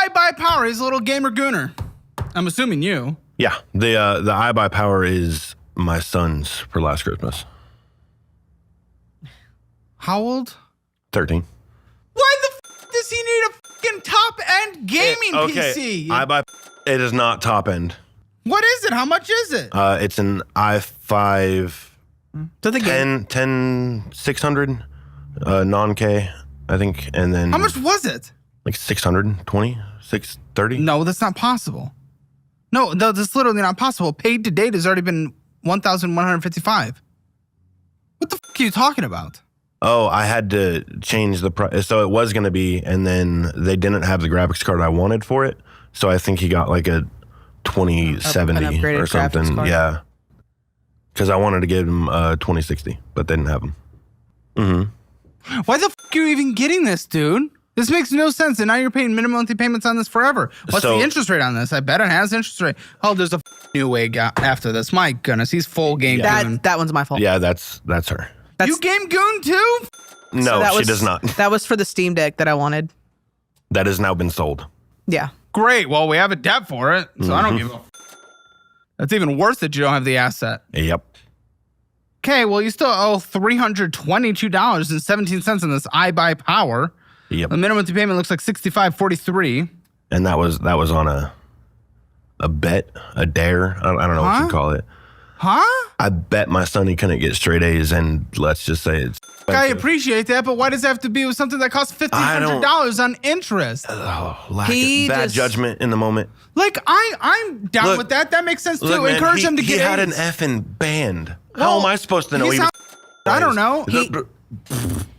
iBuyPower. He's a little gamer gooner. I'm assuming you. Yeah, the iBuyPower is my son's for last Christmas. How old? 13. Why the f does he need a fucking top-end gaming PC? It is not top end. What is it? How much is it? It's an i5 10600 non-K, I think, and then how much was it? like 620, 630. No, that's not possible. No, that's literally not possible. Paid to date has already been 1,155. What the f are you talking about? Oh, I had to change the price. So it was going to be, and then they didn't have the graphics card I wanted for it. So I think he got like a 2070 or something. Yeah. Because I wanted to give him a 2060, but they didn't have them. Mm-hmm. Why the f are you even getting this, dude? This makes no sense. And now you're paying minimum monthly payments on this forever. What's the interest rate on this? I bet it has interest rate. Oh, there's a new way after this. My goodness, he's full game goon. That one's my fault. Yeah, that's her. You game goon too? No, she does not. That was for the Steam Deck that I wanted. That has now been sold. Yeah. Great. Well, we have a debt for it, so I don't give a f. That's even worse that you don't have the asset. Yep. Okay, well, you still owe $322.17 on this iBuyPower. Yep. The minimum monthly payment looks like $65.43. And that was on a bet, a dare. I don't know what you call it. Huh? I bet my son he couldn't get straight A's, and let's just say it's expensive. I appreciate that, but why does it have to be with something that costs $1,500 on interest? Bad judgment in the moment. Like, I'm down with that. That makes sense, too. Encourage him to get He had A's. an effing band. How am I supposed to know? I don't know.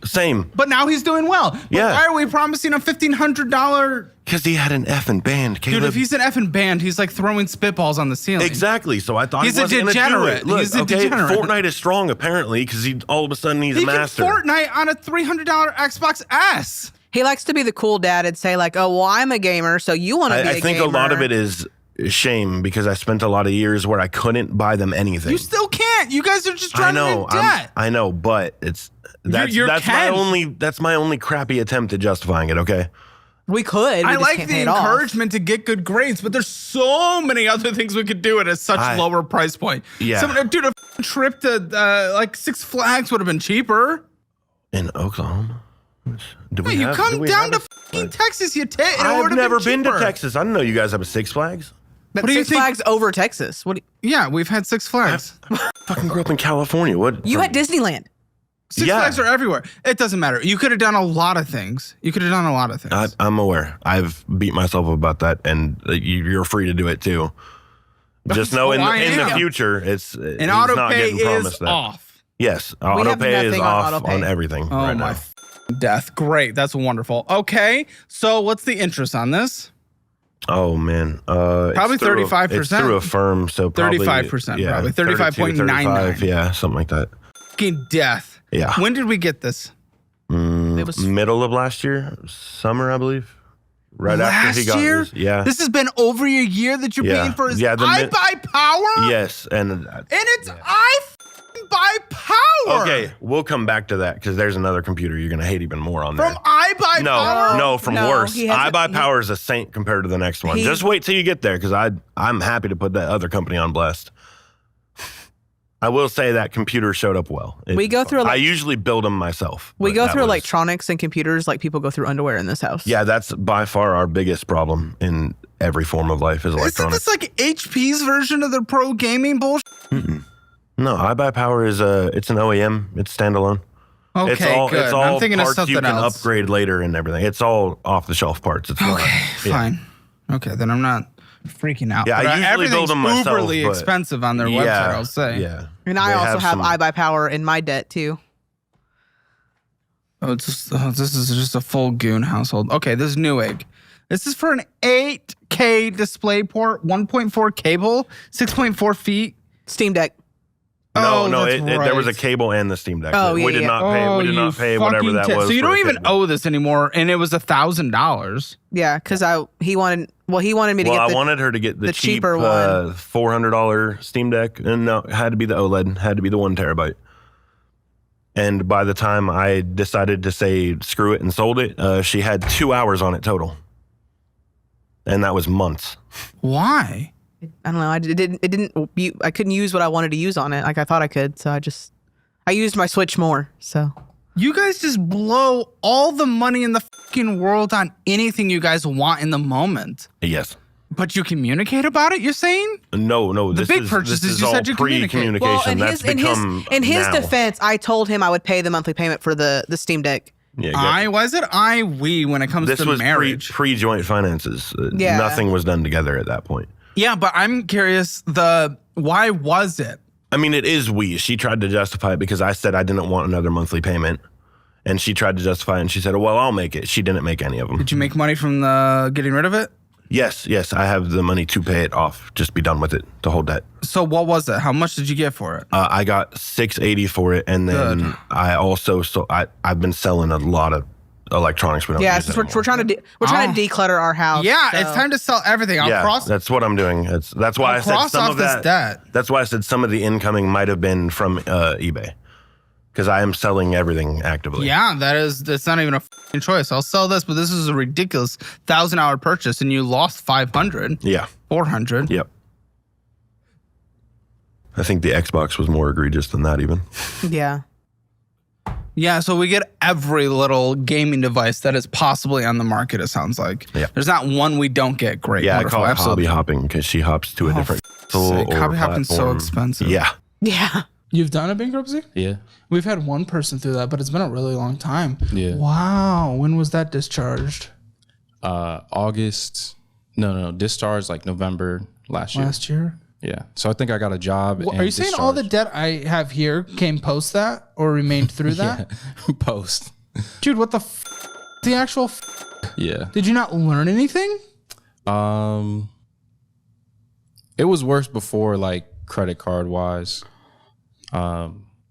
Same. But now he's doing well. But why are we promising a $1,500? Because he had an effing band, Caleb. Dude, if he's an effing band, he's like throwing spitballs on the ceiling. Exactly. So I thought he's he wasn't going to do it. Look, he's a degenerate. Fortnite is strong, apparently, because all of a sudden he's a master. He can Fortnite on a $300 Xbox S. He likes to be the cool dad and say like, oh, well, I'm a gamer, so you want to be a gamer. I think a lot of it is shame because I spent a lot of years where I couldn't buy them anything. You still can't. You guys are just driving in debt. I know, but that's my only crappy attempt at justifying it, okay? We could. I like the encouragement to get good grades, but there's so many other things we could do at a such lower price point. Yeah. Dude, a trip to like Six Flags would have been cheaper. In Oklahoma? You come down to Texas, I've never been to Texas. I didn't know you guys have a Six Flags. But Six Flags over Texas. Yeah, we've had Six Flags. I fucking grew up in California. You had Disneyland. Six Flags are everywhere. It doesn't matter. You could have done a lot of things. I'm aware. I've beat myself up about that, and you're free to do it too. Just know in the future, it's auto not pay getting promised is off. Yes, auto pay is off on everything right now. Death. Great. That's wonderful. Okay, so what's the interest on this? Oh man, probably 35%. It's through a firm, so probably 35%. Probably 35.99. Yeah, something like that. Fucking death. Yeah. When did we get this? It was middle of last year, summer, I believe. Right after he got his. Yeah. This has been over a year that you're paying for his iBuyPower? Yes, and it's iBuyPower. Okay, we'll come back to that because there's another computer you're gonna hate even more on there. From iBuyPower? No, worse. iBuyPower is a saint compared to the next one. Just wait till you get there because I'm happy to put that other company on blast. I will say that computer showed up well. We go through. I usually build them myself. We go through electronics and computers like people go through underwear in this house. Yeah, that's by far our biggest problem in every form of life is electronics. Isn't this like HP's version of the pro gaming bullshit? No, iBuyPower is it's an OEM. It's standalone. Okay, good. It's all I'm thinking parts of something you can else. Upgrade later and everything. It's all off the shelf parts. It's fine. Okay, then I'm not freaking out. Yeah, I usually build them myself. Uberly expensive on their website, I'll say. Yeah. And I also have iBuyPower in my debt too. This is just a full goon household. Okay, this is Newegg. This is for an 8K display port, 1.4 cable, 6.4 feet. Steam Deck. No, there was a cable and the Steam Deck. Oh, we did not pay. We did not pay whatever that was. So you don't even owe this anymore, and it was $1,000. Yeah, because he wanted me to get. I wanted her to get the cheaper one, $400 Steam Deck, and no, it had to be the OLED, had to be the 1 terabyte. And by the time I decided to say screw it and sold it, she had 2 hours on it total. And that was months. Why? I don't know. I couldn't use what I wanted to use on it. Like I thought I could. So I used my Switch more. So you guys just blow all the money in the fucking world on anything you guys want in the moment. Yes. But you communicate about it, you're saying? No. The big purchases, this is you all said you pre-communication. Well, in his now. defense, I told him I would pay the monthly payment for the Steam Deck. Yeah, we when it comes this to was marriage. Pre-joint finances. Nothing was done together at that point. Yeah, but I'm curious, why was it? I mean, it is we. She tried to justify it because I said I didn't want another monthly payment. And she tried to justify it and she said, well, I'll make it. She didn't make any of them. Did you make money from the getting rid of it? Yes. I have the money to pay it off. Just be done with it, the whole debt. So what was it? How much did you get for it? I got $680 for it. And then I also, I've been selling a lot of electronics. We're trying to declutter our house. Yeah, it's time to sell everything. That's what I'm doing. That's why I said some of that. Debt. That's why I said some of the incoming might have been from eBay. Because I am selling everything actively. Yeah, that's not even a f***ing choice. I'll sell this, but this is a ridiculous 1,000-hour purchase, and you lost 500. Yeah. 400. Yep. I think the Xbox was more egregious than that even. Yeah. Yeah, so we get every little gaming device that is possibly on the market, it sounds like. Yeah. There's not one we don't get. Great. Yeah, wonderful, I call it absolutely. hobby hopping because she hops to a different Hobby hopping's so expensive. Yeah. Yeah. You've done a bankruptcy? Yeah. We've had one person through that, but it's been a really long time. Yeah. Wow. When was that discharged? August. No. Discharged like November last year. Yeah. So I think I got a job. Well, are you saying all the debt I have here came post that or remained through that? Yeah. Post. Dude, what the the actual Yeah. Did you not learn anything? It was worse before, like credit card wise.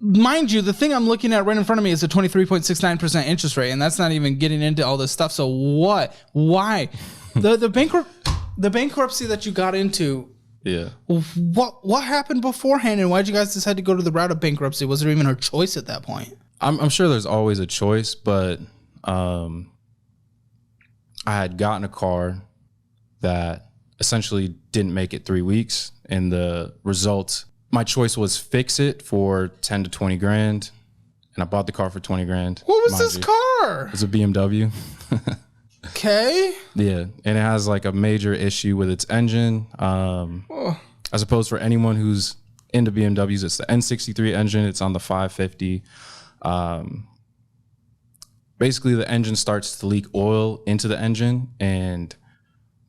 Mind you, the thing I'm looking at right in front of me is a 23.69% interest rate, and that's not even getting into all this stuff. So what? Why? the bankruptcy that you got into. Yeah. What happened beforehand, and why'd you guys decide to go to the route of bankruptcy? Was there even a choice at that point? I'm sure there's always a choice, but I had gotten a car that essentially didn't make it 3 weeks, and the result, my choice was fix it for 10 to 20 grand, and I bought the car for 20 grand. What was this car? It's a BMW. Okay. Yeah, and it has like a major issue with its engine. I suppose for anyone who's into BMWs, it's the N63 engine. It's on the 550. Basically, the engine starts to leak oil into the engine and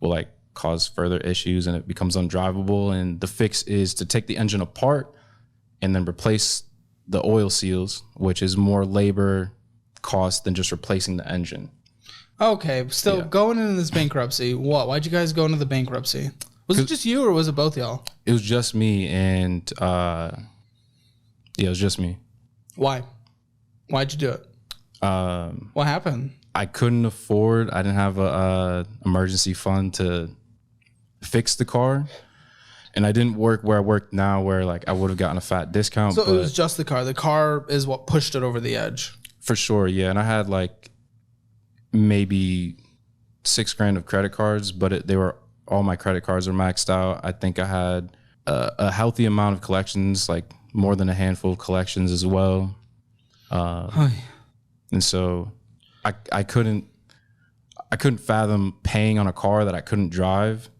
will like cause further issues, and it becomes undrivable. And the fix is to take the engine apart and then replace the oil seals, which is more labor cost than just replacing the engine. Okay, still going into this bankruptcy, why'd you guys go into the bankruptcy? Was it just you or was it both y'all? It was just me, and it was just me. Why? Why'd you do it? What happened? I couldn't afford, I didn't have a emergency fund to fix the car. And I didn't work where I work now, where like I would have gotten a fat discount. So it was just the car. The car is what pushed it over the edge. For sure, yeah. And I had like maybe $6,000 of credit cards, but all my credit cards were maxed out. I think I had a healthy amount of collections, like more than a handful of collections as well. And so I couldn't fathom paying on a car that I couldn't drive.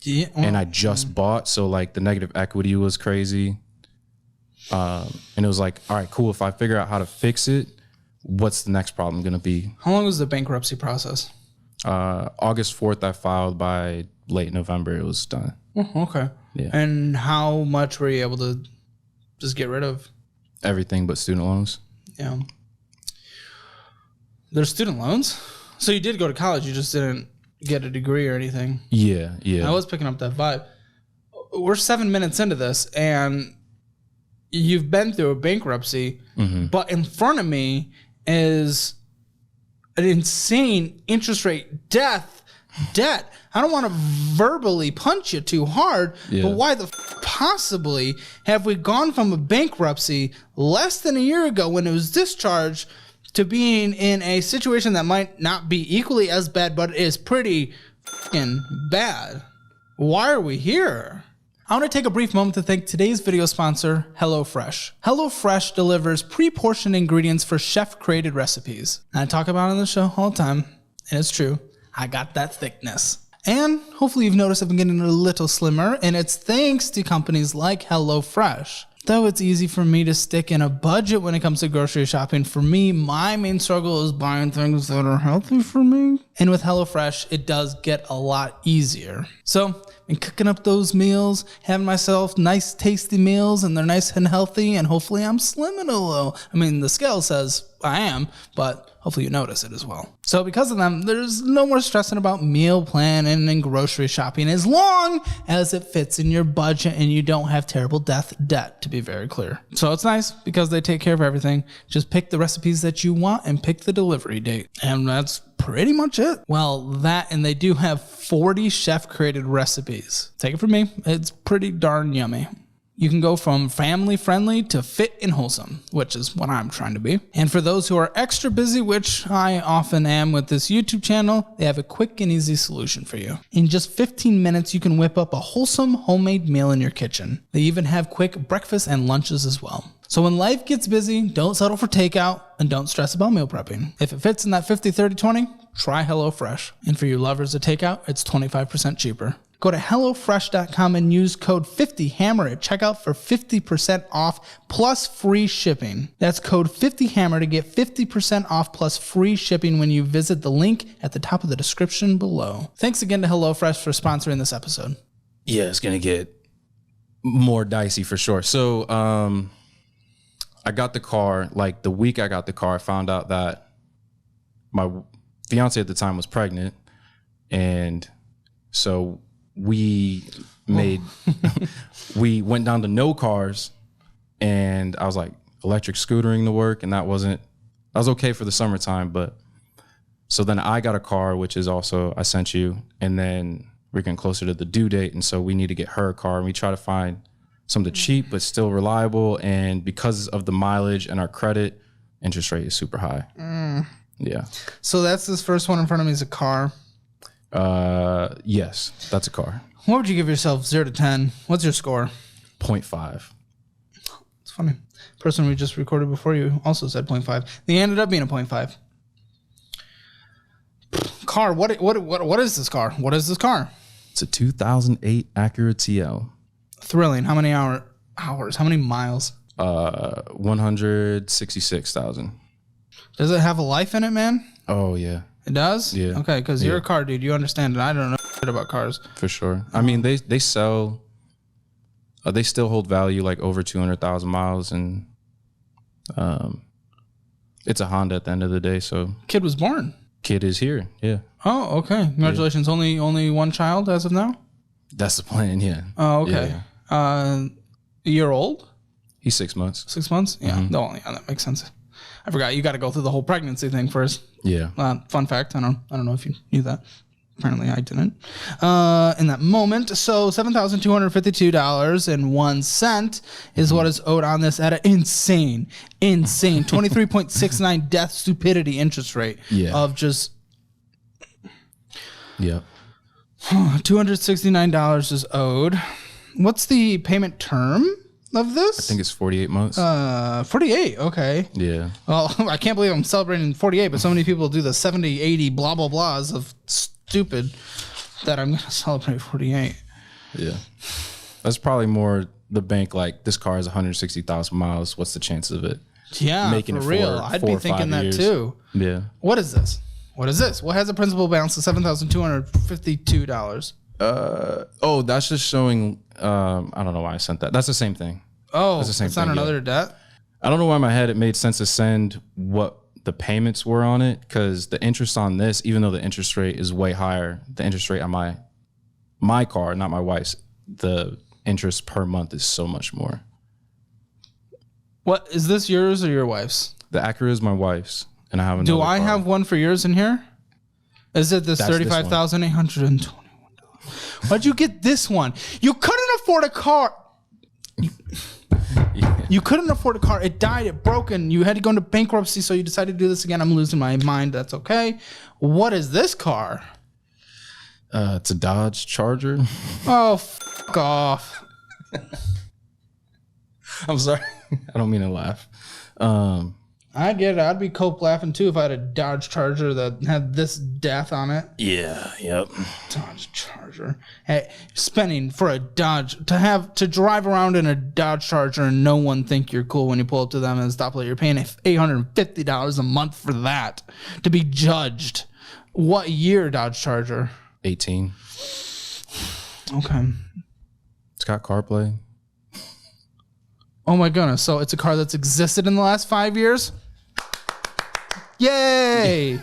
Yeah. And I just bought, so like the negative equity was crazy. And it was like, all right, cool. If I figure out how to fix it, what's the next problem going to be? How long was the bankruptcy process? August 4th, I filed. By late November, it was done. Oh, okay. Yeah. And how much were you able to just get rid of? Everything but student loans. Yeah. There's student loans? So you did go to college, you just didn't get a degree or anything? Yeah. I was picking up that vibe. We're 7 minutes into this, and you've been through a bankruptcy, but in front of me is an insane interest rate debt. I don't want to verbally punch you too hard, but why the possibly have we gone from a bankruptcy less than a year ago when it was discharged to being in a situation that might not be equally as bad, but is pretty f***ing bad. Why are we here? I want to take a brief moment to thank today's video sponsor, HelloFresh. HelloFresh delivers pre-portioned ingredients for chef-created recipes. And I talk about it on the show all the time, and it's true. I got that thickness. And hopefully you've noticed I've been getting a little slimmer, and it's thanks to companies like HelloFresh. Though it's easy for me to stick in a budget when it comes to grocery shopping, for me, my main struggle is buying things that are healthy for me. And with HelloFresh, it does get a lot easier. So, been cooking up those meals, having myself nice tasty meals, and they're nice and healthy, and hopefully I'm slimming a little. I mean, the scale says I am, but hopefully you notice it as well. So because of them, there's no more stressing about meal planning and grocery shopping as long as it fits in your budget and you don't have terrible debt, to be very clear. So it's nice because they take care of everything. Just pick the recipes that you want and pick the delivery date. And that's pretty much it. Well, that, and they do have 40 chef-created recipes. Take it from me, it's pretty darn yummy. You can go from family friendly to fit and wholesome, which is what I'm trying to be. And for those who are extra busy, which I often am with this YouTube channel, they have a quick and easy solution for you. In just 15 minutes, you can whip up a wholesome homemade meal in your kitchen. They even have quick breakfast and lunches as well. So when life gets busy, don't settle for takeout and don't stress about meal prepping. If it fits in that 50-30-20, try HelloFresh. And for you lovers of takeout, it's 25% cheaper. Go to HelloFresh.com and use code 50HAMMER at checkout for 50% off plus free shipping. That's code 50HAMMER to get 50% off plus free shipping when you visit the link at the top of the description below. Thanks again to HelloFresh for sponsoring this episode. Yeah, it's going to get more dicey for sure. So I got the car, like the week I got the car, I found out that my fiance at the time was pregnant. And so we went down to no cars, and I was like electric scootering to work, and I was okay for the summertime, but so then I got a car, which is also, I sent you, and then we're getting closer to the due date, and so we need to get her a car, and we try to find something cheap but still reliable, and because of the mileage and our credit, interest rate is super high. Yeah. So that's this first one in front of me is a car. Yes, that's a car. What would you give yourself 0 to 10? What's your score? 0.5. It's funny. Person we just recorded before you also said 0.5. They ended up being a 0.5. Car. What is this car? What is this car? It's a 2008 Acura TL. Thrilling. How many hours? How many miles? 166,000. Does it have a life in it, man? Oh yeah. It does? Yeah. Okay, because you're a car dude. You understand it. I don't know shit about cars. For sure. I mean, they sell, they still hold value like over 200,000 miles, and it's a Honda at the end of the day. So Kid was born. Kid is here. Yeah. Oh, okay. Congratulations. Yeah. Only one child as of now? That's the plan. Yeah. Oh, okay. Yeah. A year old? He's 6 months. 6 months? Yeah. Mm-hmm. No, yeah, that makes sense. I forgot you got to go through the whole pregnancy thing first. Yeah. Fun fact. I don't know if you knew that. Apparently I didn't. In that moment. So $7,252.01 is what is owed on this at an insane 23.69 death stupidity interest rate of just $269 is owed. What's the payment term of this? I think it's 48 months. 48. Okay. Yeah. Well, I can't believe I'm celebrating 48, but so many people do the 70, 80 blah, blah, blahs of stupid that I'm going to celebrate 48. Yeah. That's probably more the bank, like, this car has 160,000 miles. What's the chances of it? Yeah, making for it real. I'd be thinking that too. Yeah. What is this? What has a principal balance of $7,252? That's just showing. I don't know why I sent that. That's the same thing. Oh, that's the same it's not another debt? I don't know why in my head it made sense to send what the payments were on it, because the interest on this, even though the interest rate is way higher, the interest rate on my car, not my wife's, the interest per month is so much more. What is this, yours or your wife's? The Acura is my wife's, and I have another. Do I have one for yours in here? Is it this $35,821? Why'd you get this one? You couldn't afford a car. You couldn't afford a car. It died. It broke, and you had to go into bankruptcy, so you decided to do this again. I'm losing my mind. That's okay. What is this car? It's a Dodge Charger. Oh, fuck off. I'm sorry. I don't mean to laugh. I get it. I'd be cope laughing too if I had a Dodge Charger that had this death on it. Yeah. Yep. Dodge Charger. Hey, spending for a Dodge to drive around in a Dodge Charger and no one think you're cool when you pull up to them and stoplight. You're paying $850 a month for that to be judged. What year Dodge Charger? 18. Okay. It's got CarPlay. Oh my goodness. So it's a car that's existed in the last 5 years? Yay!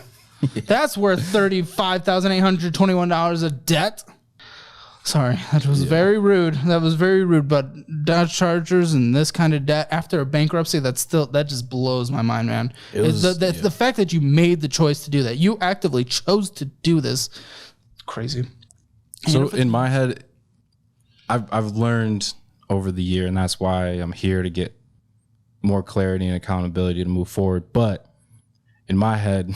That's worth $35,821 of debt. Sorry, that was very rude. That was very rude. But Dodge Chargers and this kind of debt after a bankruptcy, that just blows my mind, man. The fact that you made the choice to do that, you actively chose to do this, crazy. So in my head, I've learned over the year, and that's why I'm here to get more clarity and accountability to move forward. But in my head,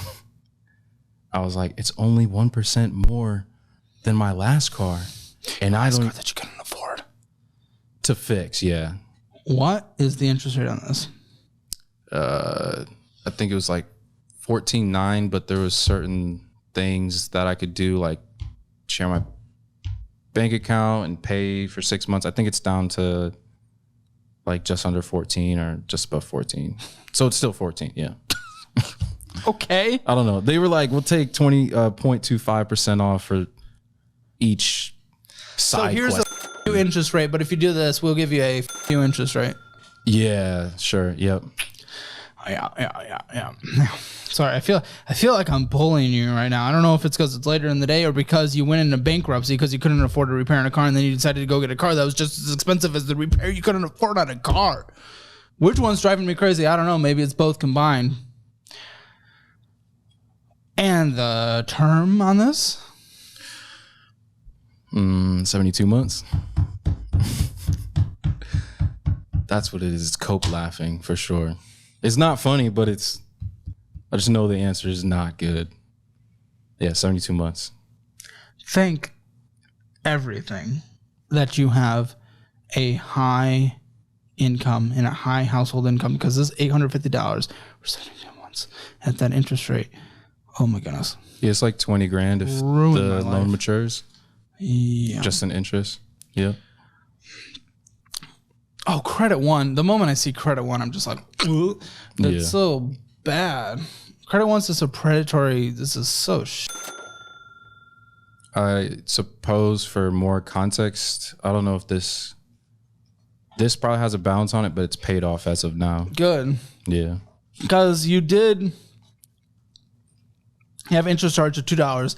I was like, it's only 1% more than my last car. And I don't, car that you couldn't afford to fix. Yeah. What is the interest rate on this? I think it was like 14.9, but there was certain things that I could do, like share my bank account and pay for 6 months. I think it's down to like just under 14 or just above 14. So it's still 14. Yeah. Okay. I don't know. They were like, we'll take 20.25% off for each side. So here's a new interest rate, but if you do this, we'll give you a new interest rate. Yeah, sure. Yep. Yeah. Sorry, I feel like I'm bullying you right now. I don't know if it's because it's later in the day or because you went into bankruptcy because you couldn't afford to repair a car, and then you decided to go get a car that was just as expensive as the repair you couldn't afford on a car. Which one's driving me crazy? I don't know. Maybe it's both combined. And the term on this? 72 months. That's what it is. It's cope laughing for sure. It's not funny, but I just know the answer is not good. Yeah, 72 months. Think everything that you have a high income and a high household income, because this $850 for 72 months at that interest rate. Oh my goodness. Yeah, it's like 20 grand if the loan matures. Yeah. Just in interest. Yeah. Oh, credit one. The moment I see credit one, I'm just like, ugh. That's so bad. Credit one's just a predatory. This is so I suppose for more context, I don't know if this probably has a balance on it, but it's paid off as of now. good. Yeah. Because you have interest charge of $2.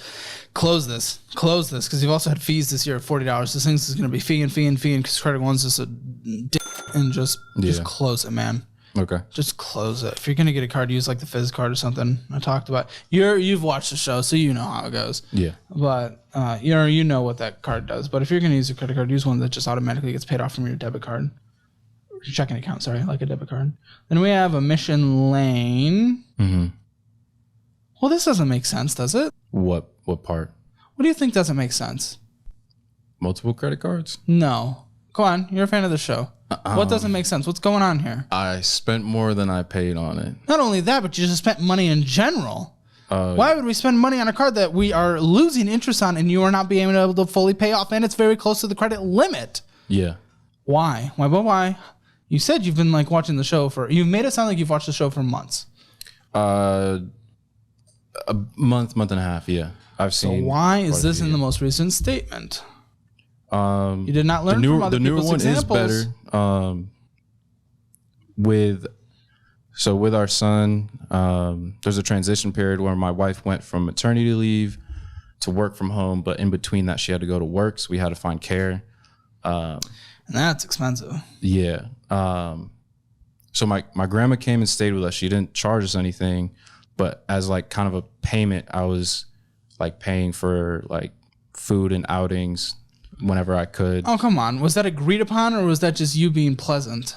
Close this, because you've also had fees this year of $40. This thing's is going to be fee and because credit one's just a dick, and just close it, man. Okay. Just close it. If you're going to get a card, use like the Fizz card or something. I talked about. You've watched the show, so you know how it goes. Yeah. But you know what that card does. But if you're going to use a credit card, use one that just automatically gets paid off from your debit card. Your checking account, sorry, like a debit card. Then we have a Mission Lane. Mm-hmm. Well, this doesn't make sense, does it? What part? What do you think doesn't make sense? Multiple credit cards? No. Go on. You're a fan of the show. What doesn't make sense? What's going on here? I spent more than I paid on it. Not only that, but you just spent money in general. Why would we spend money on a card that we are losing interest on and you are not being able to fully pay off, and it's very close to the credit limit? Yeah. Why? Why? You said you've been like watching the show you've made it sound like you've watched the show for months. A month and a half, yeah. I've seen. So why is this in the most recent statement? You did not learn from other people's examples. The newer one is better. With our son, there's a transition period where my wife went from maternity leave to work from home, but in between that, she had to go to work, so we had to find care. And that's expensive. Yeah. So my grandma came and stayed with us. She didn't charge us anything, but as like kind of a payment, I was like paying for like food and outings whenever I could. Oh, come on. Was that agreed upon, or was that just you being pleasant?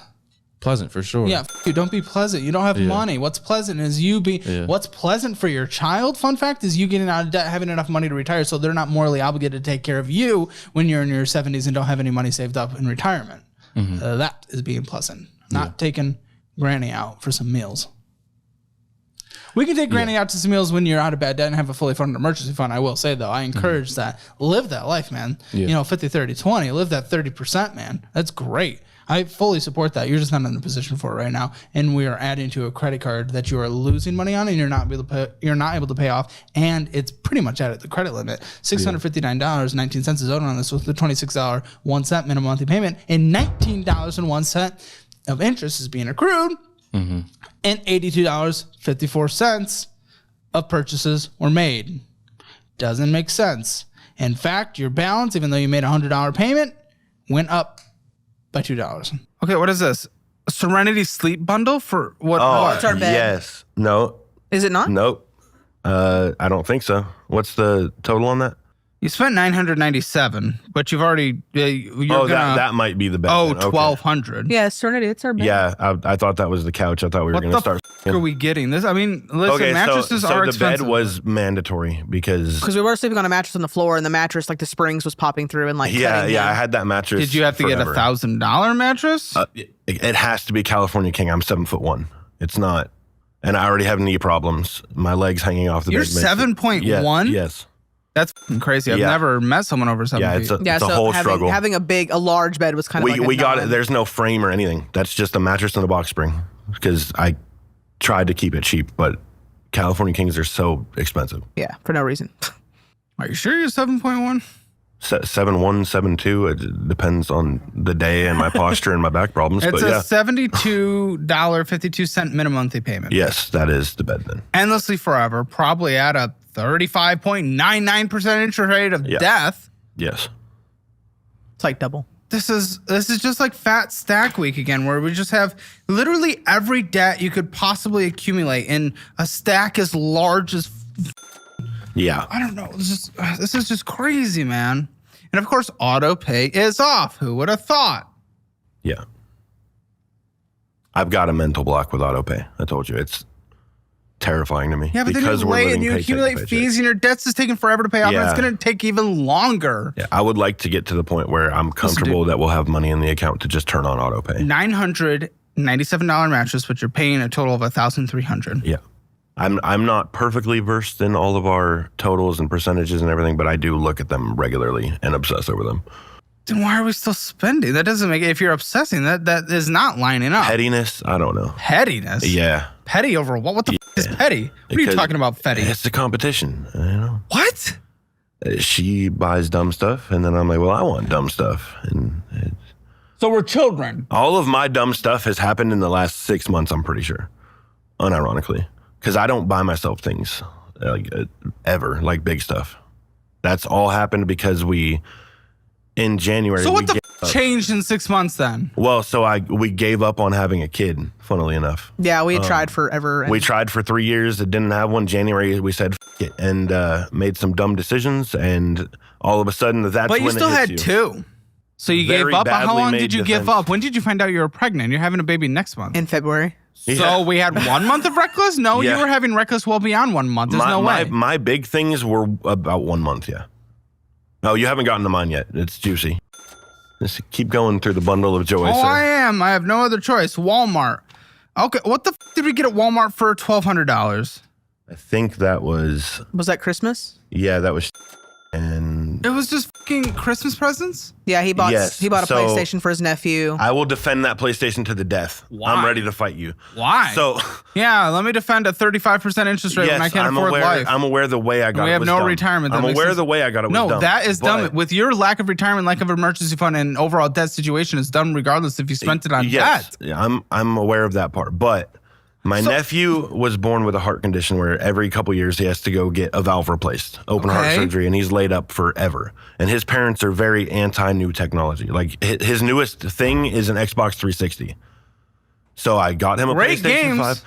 Pleasant for sure. Yeah, you don't be pleasant. You don't have money. What's pleasant is you be. What's pleasant for your child? Fun fact is you getting out of debt, having enough money to retire, so they're not morally obligated to take care of you when you're in your 70s and don't have any money saved up in retirement. That is being pleasant. Not taking Granny out for some meals. We can take Granny out to some meals when you're out of bad debt and have a fully funded emergency fund. I will say, though, I encourage that. Live that life, man. You know, 50, 30, 20. Live that 30%, man. That's great. I fully support that. You're just not in a position for it right now. And we are adding to a credit card that you are losing money on and you're not able to pay off. And it's pretty much at the credit limit. $659.19 is owed on this with the $26 1 cent minimum monthly payment. And $19.01 of interest is being accrued. And $82.54 of purchases were made. Doesn't make sense. In fact, your balance, even though you made a $100 payment, went up by $2. Okay, what is this? A Serenity Sleep Bundle for what? Oh, it's our bed. Yes. No. Is it not? Nope. I don't think so. What's the total on that? You spent $997, but you've already. That might be the bed. Oh, then. Okay. $1,200. Yeah, Serenity. It's our bed. Yeah, I thought that was the couch. I thought we were going to start. What are we getting? This? I mean, listen, mattresses are the expensive. bed was mandatory because we were sleeping on a mattress on the floor, and the mattress, like the springs, was popping through and like. I had that mattress. Did you have to get a $1,000 mattress? It has to be California King. I'm 7'1". It's not, and I already have knee problems. My legs hanging off the You're bed. 7.1. Yes. That's crazy. I've never met someone over 7 feet. It's a whole struggle. Having a large bed was kind of we got it. There's no frame or anything. That's just a mattress and a box spring because I tried to keep it cheap, but California Kings are so expensive. Yeah, for no reason. Are you sure you're 7.1? 7'1", 7'2". It depends on the day and my posture and my back problems. It's but a $72.52 minimum monthly payment. Yes, that is the bed then. Endlessly forever, probably at a 35.99% interest rate of death. Yes. It's like double. This is just like fat stack week again, where we just have literally every debt you could possibly accumulate in a stack as large as. Yeah. I don't know. This is just crazy, man. And of course, auto pay is off. Who would have thought? Yeah. I've got a mental block with auto pay. I told you it's terrifying to me. Yeah, but then you wait and you accumulate fees and your debts is taking forever to pay off. And it's going to take even longer. Yeah, I would like to get to the point where I'm comfortable that we'll have money in the account to just turn on auto pay. $997 mattress, but you're paying a total of $1,300. Yeah. I'm not perfectly versed in all of our totals and percentages and everything, but I do look at them regularly and obsess over them. Then why are we still spending? That doesn't make it. If you're obsessing, that is not lining up. Pettiness? I don't know. Pettiness? Yeah. Petty over what? What the f is petty? What are you talking about, petty? It's a competition. You know. What? She buys dumb stuff, and then I'm like, well, I want dumb stuff. And so we're children. All of my dumb stuff has happened in the last 6 months, I'm pretty sure. Unironically. Because I don't buy myself things ever, like big stuff. That's all happened because in January. So what the changed in 6 months then? Well, we gave up on having a kid, funnily enough. Yeah, we had tried forever. We tried for 3 years. It didn't have one. January, we said it and made some dumb decisions. And all of a sudden, that's when it hits you. But you still had two. So you gave up? How long did you give up? When did you find out you were pregnant? You're having a baby next month. In February. So we had 1 month of reckless? No, you were having reckless well beyond 1 month. There's no way. My big things were about 1 month, yeah. Oh, you haven't gotten to mine yet. It's juicy. Just keep going through the bundle of joy. Oh, sir. I am. I have no other choice. Walmart. Okay, what the did we get at Walmart for $1,200? I think that was... Was that Christmas? Yeah, that was... And it was just fucking Christmas presents? Yeah, he bought a PlayStation for his nephew. I will defend that PlayStation to the death. Why? I'm ready to fight you. Why? So yeah, let me defend a 35% interest rate when I can't afford life. I'm aware the way I got it was dumb. We have no retirement. I'm aware the way I got it was dumb. No, that is dumb. With your lack of retirement, lack of emergency fund, and overall debt situation is dumb regardless if you spent it on debt. Yeah, I'm aware of that part, but my nephew was born with a heart condition where every couple years he has to go get a valve replaced, open heart surgery, and he's laid up forever. And his parents are very anti-new technology. Like his newest thing is an Xbox 360. So I got him a PlayStation 5.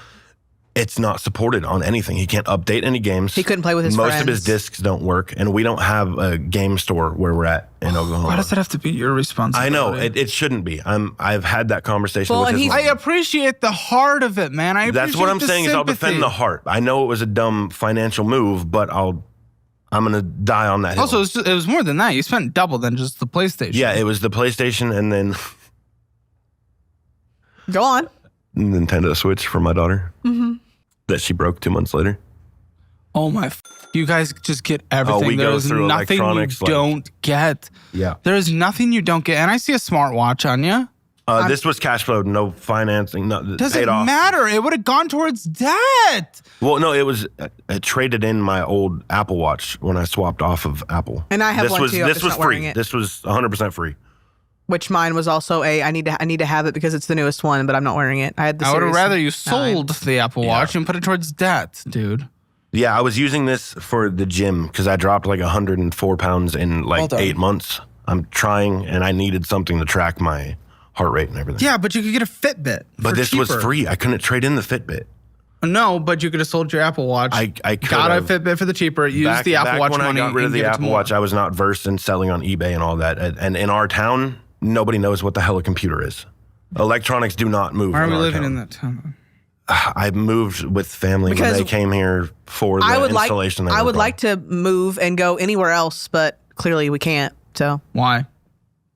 It's not supported on anything. He can't update any games. He couldn't play with his friends. Most of his discs don't work, and we don't have a game store where we're at in Oklahoma. Why does it have to be your responsibility? I know it shouldn't be. I've had that conversation with his I appreciate the heart of it, man. That's what I'm saying. Is I'll defend the heart. I know it was a dumb financial move, but I'm gonna die on that hill. Also, it was more than that. You spent double than just the PlayStation. Yeah, it was the PlayStation, and then go on. Nintendo Switch for my daughter. Mm-hmm. That she broke 2 months later. Oh my! You guys just get everything. We go through nothing electronics. You don't get. Yeah. There is nothing you don't get. And I see a smartwatch on you. This was cash flow, no financing. Doesn't matter. It would have gone towards debt. Well, no, it was traded in my old Apple Watch when I swapped off of Apple. And I have one too. This was free. This was 100% free. Which mine was also I need to have it because it's the newest one, but I'm not wearing it. I would have rather you sold the Apple Watch and put it towards debt, dude. Yeah, I was using this for the gym because I dropped like 104 pounds in like 8 months. I'm trying, and I needed something to track my heart rate and everything. Yeah, but you could get a Fitbit. But this cheaper. was free. I couldn't trade in the Fitbit. No, but you could have sold your Apple Watch. I could got a Fitbit for the cheaper. Used the Apple Watch when money. I got rid of the Apple Watch, I was not versed in selling on eBay and all that. And in our town, nobody knows what the hell a computer is. Electronics do not move. Why are we living in that town? I moved with family when they came here for the installation. I would like to move and go anywhere else, but clearly we can't. So why?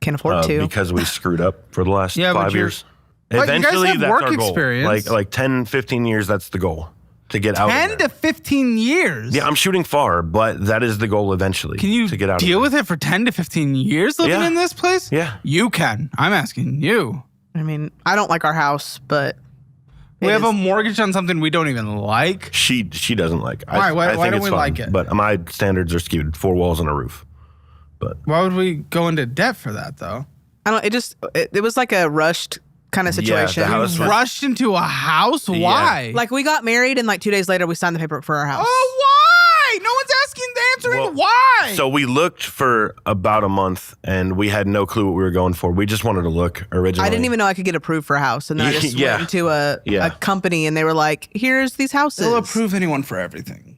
Can't afford to. Because we screwed up for the last 5 years. Well, Eventually, that's our goal. Experience. Like 10, 15 years, that's the goal. To get out 10 to 15 years? Yeah, I'm shooting far, but that is the goal eventually. Can you to get out deal with it for 10 to 15 years living in this place? Yeah. You can. I'm asking you. I mean, I don't like our house, but... We have a mortgage on something we don't even like. She doesn't like. Why? Why don't we like it? But my standards are skewed. 4 walls and a roof. But why would we go into debt for that though? I don't. It was like a rushed kind of situation. Yeah, the house rushed into a house. Why? Like we got married and like 2 days later we signed the paperwork for our house. Oh, why? No one's answering why. So we looked for about a month and we had no clue what we were going for. We just wanted to look originally. I didn't even know I could get approved for a house. And then I just went into a company and they were like, here's these houses. They'll approve anyone for everything.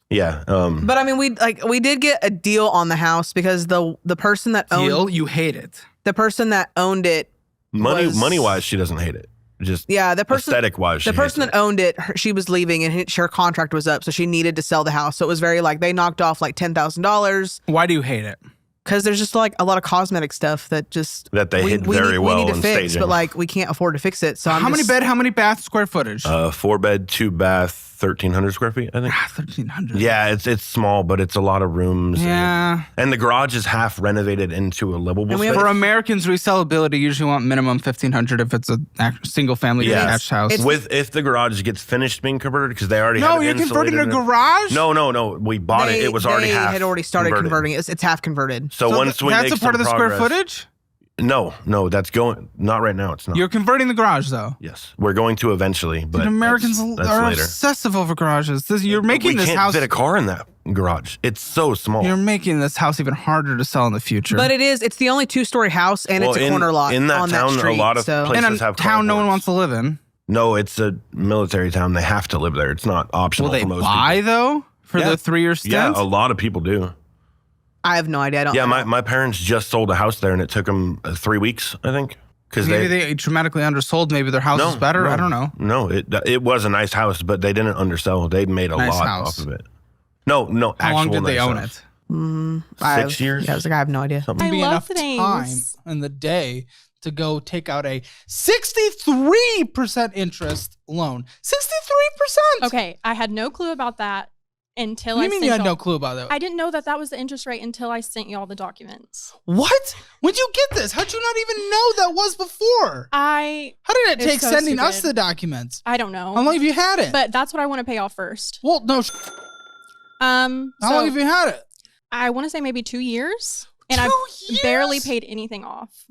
Yeah. But I mean, we did get a deal on the house because the person that owned you hate it. The person that owned it money wise, she doesn't hate it. Just the person aesthetic wise. The person that owned it, she was leaving and her contract was up, so she needed to sell the house. So it was very like they knocked off like $10,000. Why do you hate it? Because there's just like a lot of cosmetic stuff that they hit very well. We need to fix, staging. but like we can't afford to fix it. So how many bath square footage? 4 bed, 2 bath, 1,300 square feet. I think 1,300. Yeah, it's small, but it's a lot of rooms. Yeah, and the garage is half renovated into a livable space. For Americans, resellability usually want minimum 1,500 if it's a single family detached house. If the garage gets finished being converted because they already have it you're converting a garage. No, we bought it. It was already half. They had already started converting it. It's half converted. So once we that's make a part of the progress, square footage. No, that's going. Not right now. It's not. You're converting the garage though. Yes, we're going to eventually. But dude, Americans that's are later. obsessive over garages. You're making this house. We can't fit a car in that garage. It's so small. You're making this house even harder to sell in the future. But it's the only 2-story house and it's a corner lot in that on town. That street, a lot of places in a have town no one wants to live in. No, it's a military town. They have to live there. It's not optional. Will they for most buy people. Though for the 3-year stint? Yeah, a lot of people do. I have no idea. I don't. Yeah, my parents just sold a house there, and it took them 3 weeks, I think. Because maybe they dramatically undersold. Maybe their house is better. I don't know. No, it was a nice house, but they didn't undersell. They made a lot off of it. No. How long did they own it? 6 years. Yeah, I was like, I have no idea. Something be enough time in the day to go take out a 63% interest loan. 63%. Okay, I had no clue about that until What do you mean you had no clue about that? I didn't know that was the interest rate until I sent you all the documents. What? When'd you get this? How'd you not even know that was before? How did it take sending us the documents? I don't know. How long have you had it? But that's what I want to pay off first. Well, no. How long have you had it? I want to say maybe 2 years. And I barely paid anything off.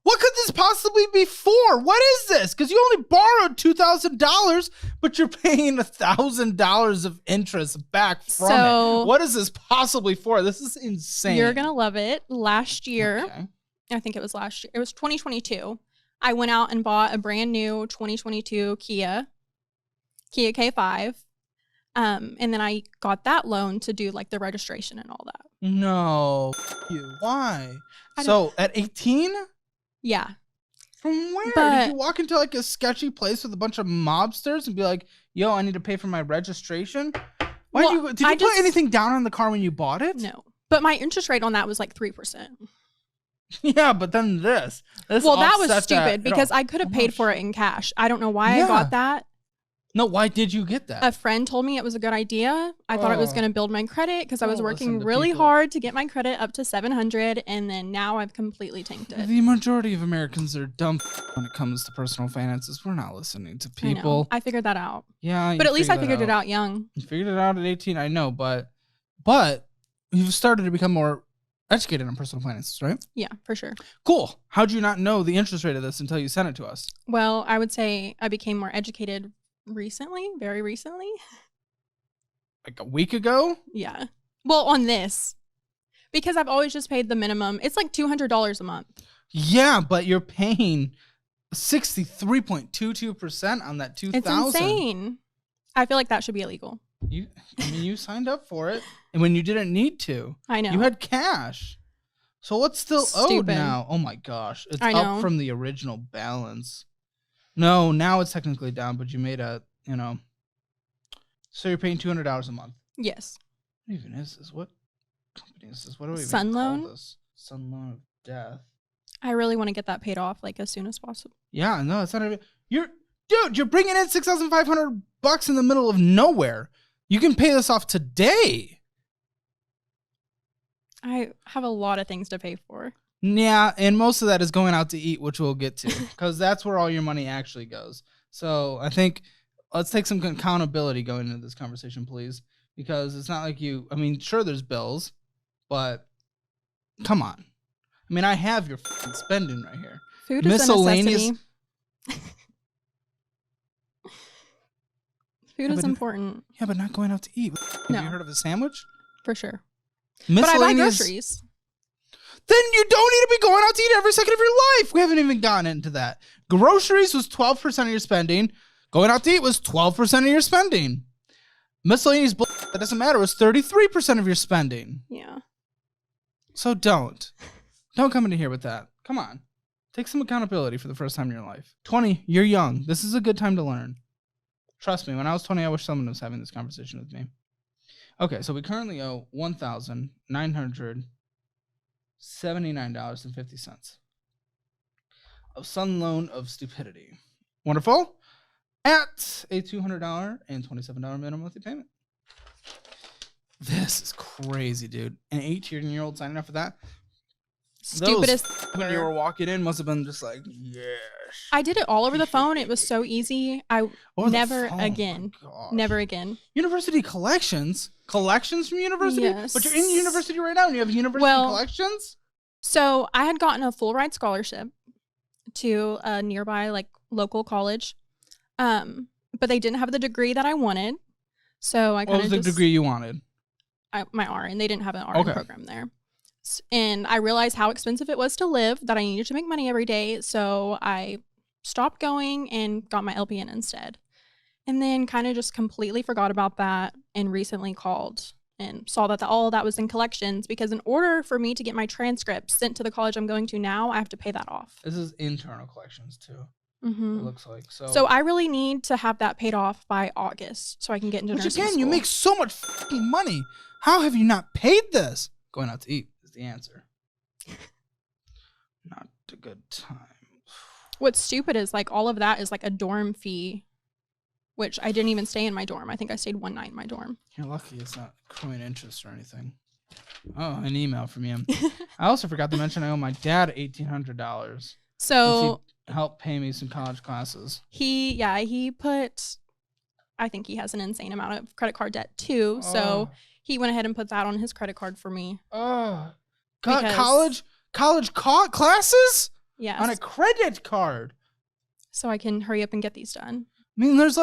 What could this possibly be for? What is this? Because you only borrowed $2,000, but you're paying $1,000 of interest back from it. What is this possibly for? This is insane. You're going to love it. Last year, I think it was last year. It was 2022. I went out and bought a brand new 2022 Kia. Kia K5. And then I got that loan to do like the registration and all that. No, you. Why? So at 18? Yeah. From where? But, did you walk into like a sketchy place with a bunch of mobsters and be like, "Yo, I need to pay for my registration"? Why did you put anything down on the car when you bought it? No, but my interest rate on that was like 3%. Yeah, but then this well, that was stupid because I could have paid for it in cash. I don't know why I got that. No, why did you get that? A friend told me it was a good idea. I thought it was going to build my credit because I was working really hard to get my credit up to 700, and then now I've completely tanked it. The majority of Americans are dumb when it comes to personal finances. We're not listening to people. I figured that out. Yeah, but at least I figured it out young. You figured it out at 18, I know, but you've started to become more educated on personal finances, right? Yeah, for sure. Cool. How'd you not know the interest rate of this until you sent it to us? Well, I would say I became more educated recently, very recently. Like a week ago? Yeah. Well, on this. Because I've always just paid the minimum. It's like $200 a month. Yeah, but you're paying 63.22% on that $2,000. It's insane. I feel like that should be illegal. You signed up for it, and when you didn't need to. I know. You had cash. So what's still owed now? Oh my gosh. It's up from the original balance. No, now it's technically down, but you made so you're paying $200 a month. Yes. What even is this? What company is this? What do we Sun even loan? call this? Sun loan of death. I really want to get that paid off like as soon as possible. Yeah, no, it's not even. You're bringing in $6,500 in the middle of nowhere. You can pay this off today. I have a lot of things to pay for. Yeah, and most of that is going out to eat, which we'll get to, because that's where all your money actually goes. So I think let's take some accountability going into this conversation, please, because it's not like sure, there's bills, but come on. I mean, I have your spending right here. Food is a necessity. Food is important. Yeah, but not going out to eat. Have you heard of a sandwich? For sure. But I buy groceries. Then you don't need to be going out to eat every second of your life. We haven't even gotten into that. Groceries was 12% of your spending. Going out to eat was 12% of your spending. Miscellaneous that doesn't matter was 33% of your spending. Yeah. So don't come into here with that. Come on. Take some accountability for the first time in your life. 20, you're young. This is a good time to learn. Trust me, when I was 20, I wish someone was having this conversation with me. Okay, so we currently owe $1,979.50 of Sun Loan of Stupidity. Wonderful. At a $200 and $27 minimum monthly payment. This is crazy, dude. An 18-year-old signing up for that? Stupidest. When you were walking in must have been just like, yes. I did it all over the phone. It was so easy. Never again. University collections from university? Yes. But you're in university right now and you have university collections? So I had gotten a full ride scholarship to a nearby local college. But they didn't have the degree that I wanted. So I kind of What was the degree you wanted? My RN. They didn't have an RN program there. And I realized how expensive it was to live, that I needed to make money every day. So I stopped going and got my LPN instead. And then kind of just completely forgot about that and recently called and saw that all of that was in collections, because in order for me to get my transcripts sent to the college I'm going to now, I have to pay that off. This is internal collections too. Mm-hmm. It looks like. So I really need to have that paid off by August so I can get into nursing school. You make so much fucking money. How have you not paid this? Going out to eat is the answer. Not a good time. What's stupid is all of that is a dorm fee, which I didn't even stay in my dorm. I think I stayed one night in my dorm. You're lucky it's not accruing interest or anything. Oh, an email from you. I also forgot to mention I owe my dad $1,800. So he helped pay me some college classes. He put, I think he has an insane amount of credit card debt too. Oh. So he went ahead and put that on his credit card for me. Oh, college classes? Yes. On a credit card. So I can hurry up and get these done. I mean, there's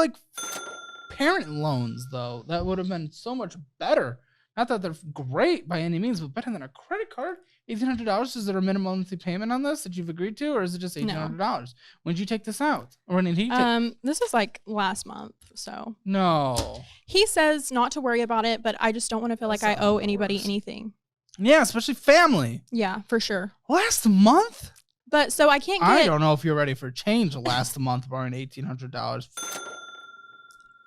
parent loans though. That would have been so much better. Not that they're great by any means, but better than a credit card. $1,800. Is there a minimum monthly payment on this that you've agreed to, or is it just $1,800? When did you take this out, or when did he take? This was like last month. So no. He says not to worry about it, but I just don't want to feel like I owe anybody anything. Yeah, especially family. Yeah, for sure. Last month. But so I can't get. I don't know if you're ready for change. Last month, borrowing $1,800.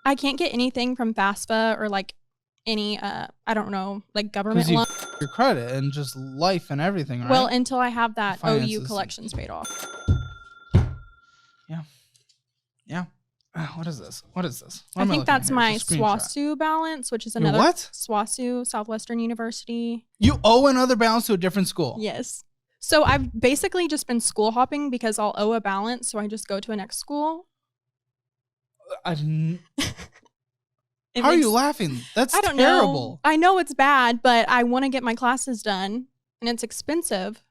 I can't get anything from FAFSA or like any I don't know, like government loan. Your credit and just life and everything, right? Well, until I have that Finances. OU collections paid off. Yeah. What is this? What I think that's my SWASU balance, which is another what? SWASU, Southwestern University. You owe another balance to a different school. Yes. So I've basically just been school hopping because I'll owe a balance, so I just go to a next school. How are you laughing? That's I don't terrible. know. I know it's bad, but I want to get my classes done, and it's expensive.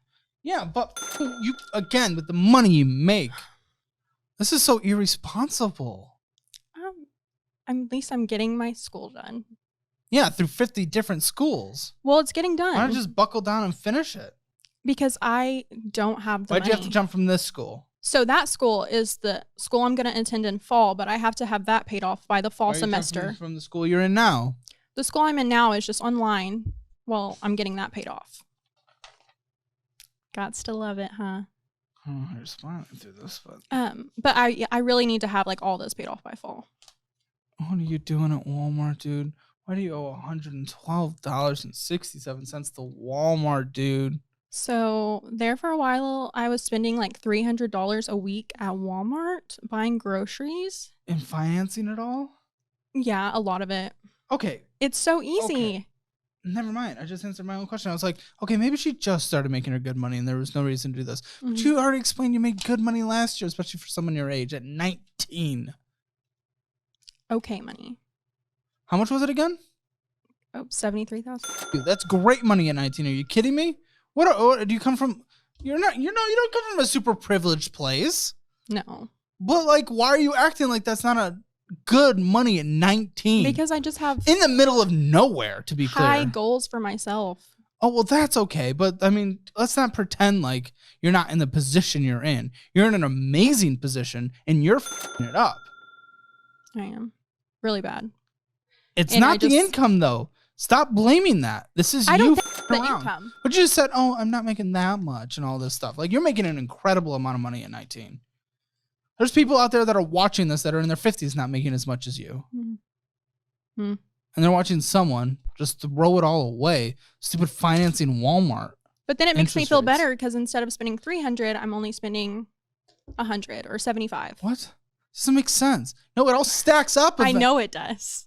Yeah, but you again with the money you make. This is so irresponsible. At least I'm getting my school done. Yeah, through 50 different schools. Well, it's getting done. Why don't you just buckle down and finish it? Because I don't have the money. Why'd you have to jump from this school? So that school is the school I'm going to attend in fall, but I have to have that paid off by the fall semester. From the school you're in now? The school I'm in now is just online. Well, I'm getting that paid off. Gots to love it, huh? Oh, you're smiling through this, but I really need to have like all this paid off by fall. What are you doing at Walmart, dude? Why do you owe $112.67 to Walmart, dude? So there for a while, I was spending like $300 a week at Walmart buying groceries. And financing it all? Yeah, a lot of it. Okay. It's so easy. Okay. Never mind. I just answered my own question. I was like, okay, maybe she just started making her good money and there was no reason to do this. Mm-hmm. But you already explained you made good money last year, especially for someone your age at 19. Okay, money. How much was it again? Oh, $73,000. Dude, that's great money at 19. Are you kidding me? What do you come from? You don't come from a super privileged place. No. But like, why are you acting like that's not a good money at 19? Because I just have in the middle of nowhere, to be clear. High goals for myself. Oh, well, that's okay. But I mean, let's not pretend like you're not in the position you're in. You're in an amazing position and you're f***ing it up. I am. Really bad. It's not the income though. Stop blaming that. This is you the income. But you just said, oh, I'm not making that much and all this stuff. Like, you're making an incredible amount of money at 19. There's people out there that are watching this that are in their 50s not making as much as you. Mm-hmm. And they're watching someone just throw it all away. Stupid financing Walmart. But then it makes me feel better because instead of spending $300, I'm only spending $100 or $75. What? Doesn't make sense. No, it all stacks up. I know it does.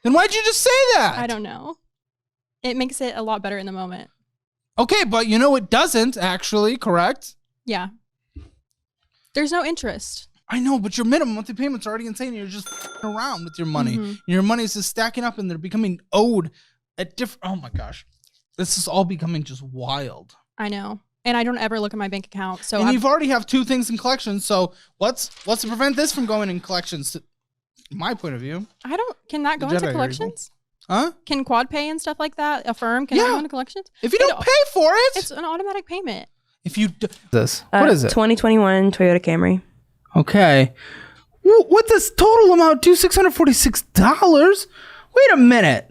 Then why'd you just say that? I don't know. It makes it a lot better in the moment. Okay, but you know it doesn't actually, correct? Yeah. There's no interest. I know, but your minimum monthly payments are already insane and you're just around with your money. Mm-hmm. Your money is just stacking up and they're becoming owed at different... Oh my gosh. This is all becoming just wild. I know. And I don't ever look at my bank account. So you've already have 2 things in collections. So what's to prevent this from going in collections? My point of view. Can that go into collections? Huh? Can quad pay and stuff like that? A firm can go into collections? If you don't pay for it, it's an automatic payment. If you what is it? 2021 Toyota Camry. Okay. What this total amount to $646? Wait a minute.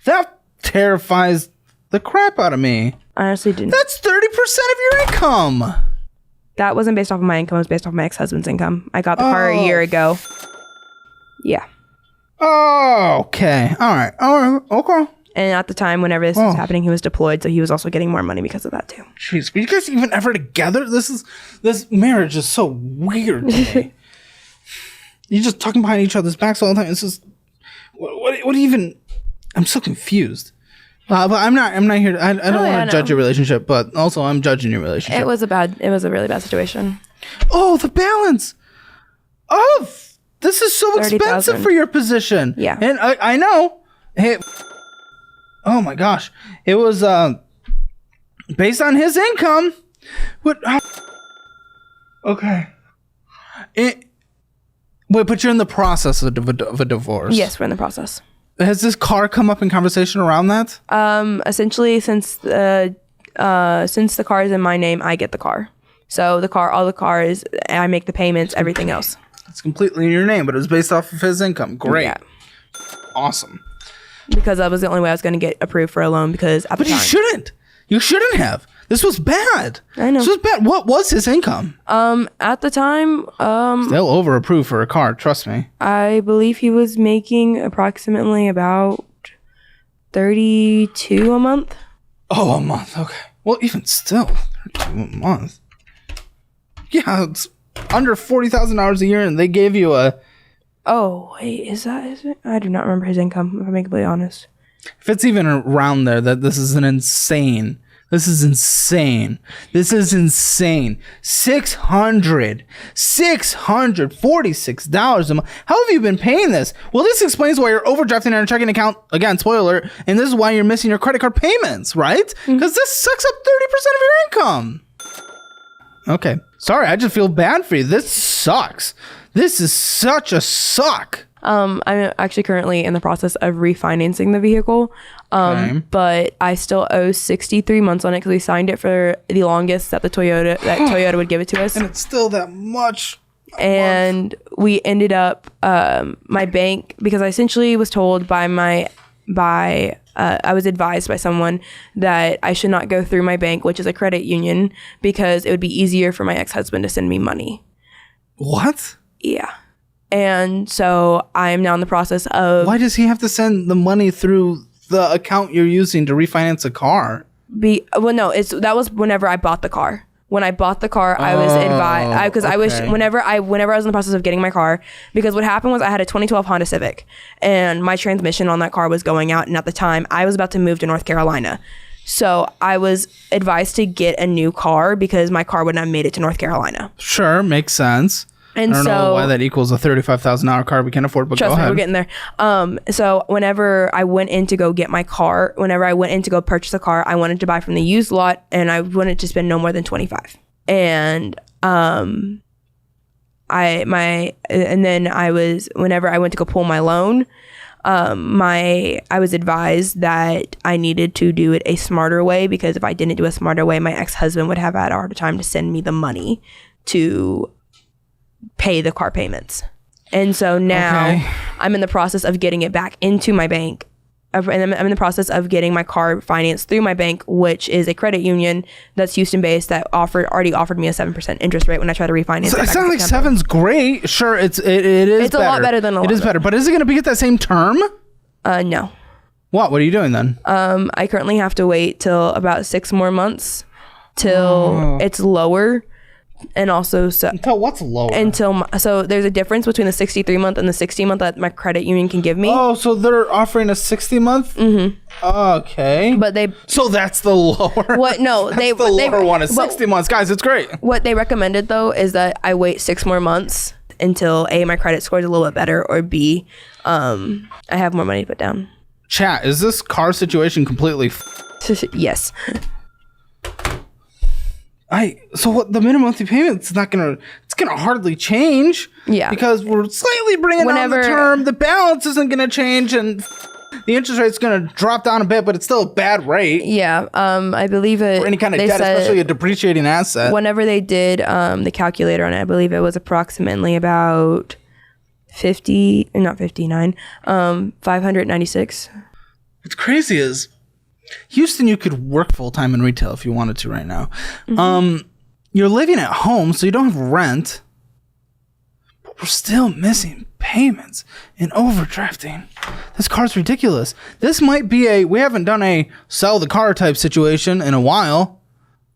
That terrifies the crap out of me. I honestly didn't. That's 30% of your income. That wasn't based off of my income. It was based off my ex-husband's income. I got the car a year ago. Yeah. Oh, okay. All right. Okay. And at the time, whenever this was happening, he was deployed, so he was also getting more money because of that too. Jeez, were you guys even ever together? This marriage is so weird to me. You're just talking behind each other's backs all the time. It's just what even? I'm so confused. But I'm not here. I don't want to judge your relationship, but also I'm judging your relationship. It was a really bad situation. Oh, the balance. Oh, this is so expensive for your position. Yeah. And I know. Hey, oh my gosh. It was based on his income. What? Okay. Wait, but you're in the process of a divorce. Yes, we're in the process. Has this car come up in conversation around that? Essentially, since the car is in my name, I get the car. So all the cars, I make the payments, everything else. It's completely in your name, but it was based off of his income. Great. Yeah. Awesome. Because that was the only way I was going to get approved for a loan because at the time. But you shouldn't. You shouldn't have. This was bad. I know. This was bad. What was his income? At the time, they'll over approve for a car, trust me. I believe he was making approximately about 32 a month. Oh, a month. Okay. Well, even still, 32 a month. Yeah, it's under $40,000 a year, and they gave you a. Oh wait, is it? I do not remember his income. If I'm being completely honest. If it's even around there, this is insane. This is insane. $646 a month. How have you been paying this? Well, this explains why you're overdrafting on your checking account. Again, spoiler. And this is why you're missing your credit card payments, right? Because this sucks up 30% of your income. Okay. Sorry, I just feel bad for you. This sucks. This is such a suck. I'm actually currently in the process of refinancing the vehicle. But I still owe 63 months on it because we signed it for the longest that Toyota would give it to us. And it's still that much. And we ended up, my bank, because I essentially was told I was advised by someone that I should not go through my bank, which is a credit union, because it would be easier for my ex-husband to send me money. What? Yeah. And so I am now in the process of... Why does he have to send the money through the account you're using to refinance a car? That was whenever I bought the car. When I bought the car, I was advised because I wish whenever I was in the process of getting my car, because what happened was I had a 2012 Honda Civic and my transmission on that car was going out, and at the time I was about to move to North Carolina. So I was advised to get a new car because my car would not have made it to North Carolina. Sure, makes sense. And I don't know why that equals a $35,000 car we can afford, but trust go me, ahead. We're getting there. So whenever I went in to go get my car, whenever I went in to go purchase a car, I wanted to buy from the used lot, and I wanted to spend no more than $25. And whenever I went to go pull my loan, I was advised that I needed to do it a smarter way, because if I didn't do a smarter way, my ex-husband would have had a harder time to send me the money to pay the car payments. And so now I'm in the process of getting it back into my bank. And I'm in the process of getting my car financed through my bank, which is a credit union that's Houston based that already offered me a 7% interest rate when I try to refinance. So it sounds like 7's great. Sure, it is. It's better. A lot better than 11. It is better, but is it going to be at that same term? No. What are you doing then? I currently have to wait till about 6 more months till it's lower. And also, until what's lower? So there's a difference between the 63 month and the 60 month that my credit union can give me. Oh, so they're offering a 60 month? Mm-hmm. Okay. But so that's the lower. What? No, the lower one is 60 months, guys. It's great. What they recommended though is that I wait 6 more months until A, my credit score is a little bit better, or B, I have more money to put down. Chat, is this car situation completely? Yes. So what, the minimum monthly payment it's gonna hardly change. Yeah. Because we're slightly bringing down the term. The balance isn't gonna change, and the interest rate's gonna drop down a bit, but it's still a bad rate. Yeah. I believe it. For any kind of debt, especially a depreciating asset. Whenever they did the calculator on it, I believe it was approximately about 596. What's crazy is Houston, you could work full-time in retail if you wanted to right now. Mm-hmm. You're living at home, so you don't have rent. But we're still missing payments and overdrafting. This car's ridiculous. This might be we haven't done a sell the car type situation in a while.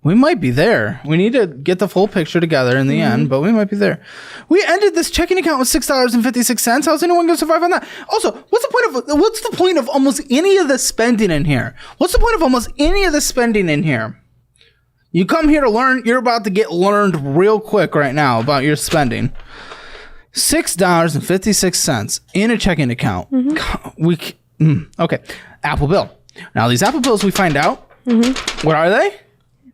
We might be there. We need to get the full picture together in the end, but we might be there. We ended this checking account with $6.56. How's anyone going to survive on that? Also, what's the point of almost any of the spending in here? What's the point of almost any of the spending in here? You come here to learn. You're about to get learned real quick right now about your spending. $6.56 in a checking account. Okay. Apple Bill. Now, these Apple Bills, we find out, what are they?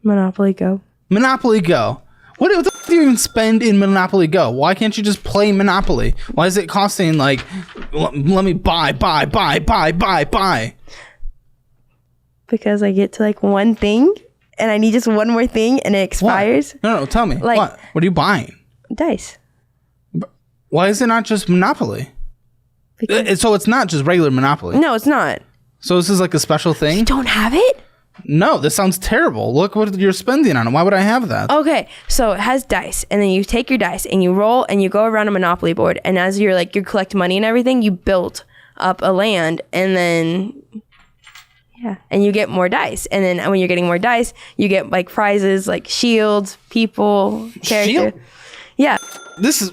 Monopoly Go. Monopoly Go. What the f- do you even spend in Monopoly Go? Why can't you just play Monopoly? Why is it costing like, let me buy? Because I get to like one thing and I need just one more thing and it expires. What? No, tell me. Like- What? What are you buying? Dice. Why is it not just Monopoly? Because- So it's not just regular Monopoly. No, it's not. So this is like a special thing? You don't have it? No, this sounds terrible. Look what you're spending on it. Why would I have that? Okay, so it has dice, and then you take your dice and you roll and you go around a Monopoly board, and as you're like you collect money and everything, you build up a land, and then and you get more dice, and then when you're getting more dice, you get like prizes like shields, people, character. Shield? Yeah,